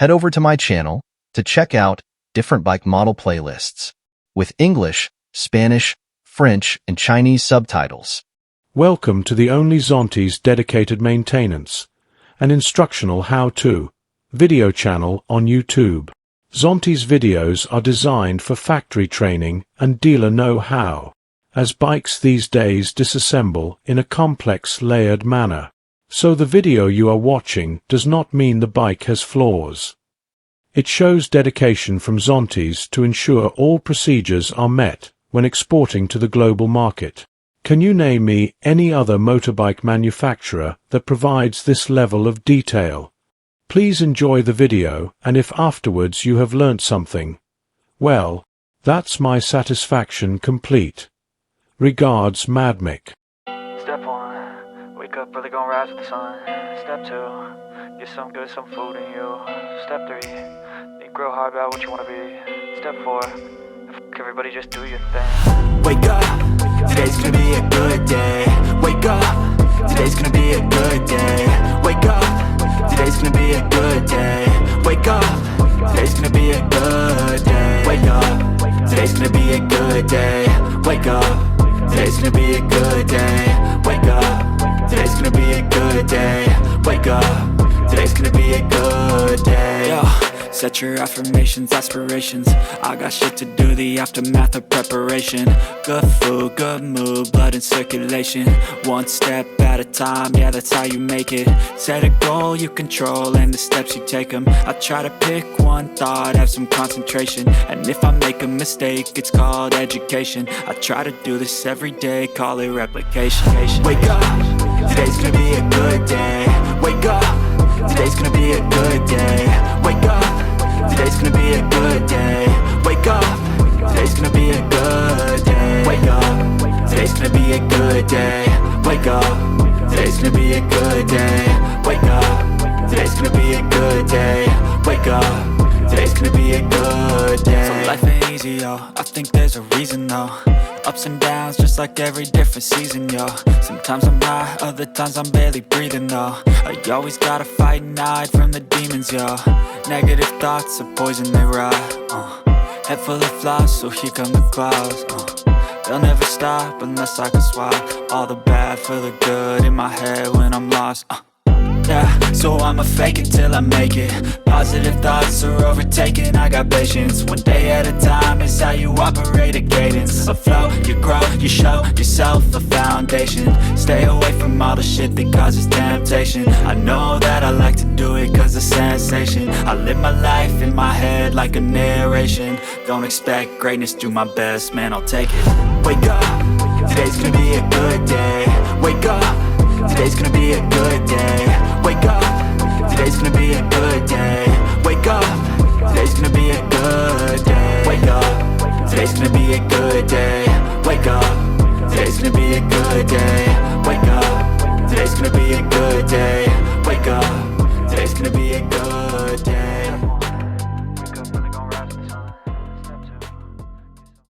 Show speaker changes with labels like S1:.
S1: Head over to my channel to check out different bike model playlists with English, Spanish, French, and Chinese subtitles.
S2: Welcome to the only Zontes dedicated maintenance and instructional how-to video channel on YouTube. Zontes videos are designed for factory training and dealer know-how, as bikes these days disassemble in a complex layered manner. So the video you are watching does not mean the bike has flaws. It shows dedication from Zontes to ensure all procedures are met when exporting to the global market. Can you name me any other motorbike manufacturer that provides this level of detail? Please enjoy the video, and if afterwards you have learnt something, well, that's my satisfaction complete. Regards, Mad Mick.
S3: Step 1, wake up early, gonna rise with the sun. Step 2, get some good, some food in you. Step 3, think real hard about what you wanna be. Step 4, everybody just do your thing.
S4: Wake up, today's gonna be a good day. Wake up, today's gonna be a good day. Wake up, today's gonna be a good day. Wake up, today's gonna be a good day. Wake up, today's gonna be a good day. Wake up, today's gonna be a good day. Wake up, today's gonna be a good day. Wake up, today's gonna be a good day. Yo, set your affirmations, aspirations. I got shit to do, the aftermath of preparation. Good food, good mood, blood in circulation. One step at a time, yeah, that's how you make it. Set a goal you control and the steps you take them. I try to pick one thought, have some concentration. And if I make a mistake, it's called education. I try to do this every day, call it replication. Wake up, today's gonna be a good day. Wake up, today's gonna be a good day. Wake up, today's gonna be a good day. Wake up, today's gonna be a good day. Wake up, today's gonna be a good day. Wake up, today's gonna be a good day. Wake up, today's gonna be a good day. Wake up, today's gonna be a good day. So life ain't easy, yo, I think there's a reason though. Ups and downs, just like every different season, yo. Sometimes I'm high, other times I'm barely breathing, though. I always gotta fight and hide from the demons, yo. Negative thoughts are poison, they rot. Head full of flies, so here come the clouds. They'll never stop unless I can swap all the bad for the good in my head when I'm lost. Yeah, so I'ma fake it till I make it. Positive thoughts are overtaken, I got patience. One day at a time is how you operate a cadence. A flow, you grow, you show yourself a foundation. Stay away from all the shit that causes temptation. I know that I like to do it cause it's sensation. I live my life in my head like a narration. Don't expect greatness, do my best, man, I'll take it. Wake up, today's gonna be a good day. Wake up, today's gonna be a good day. Wake up, today's gonna be a good day. Wake up, today's gonna be a good day. Wake up, today's gonna be a good day. Wake up, today's gonna be a good day. Wake up, today's gonna be a good day. Wake up, today's gonna be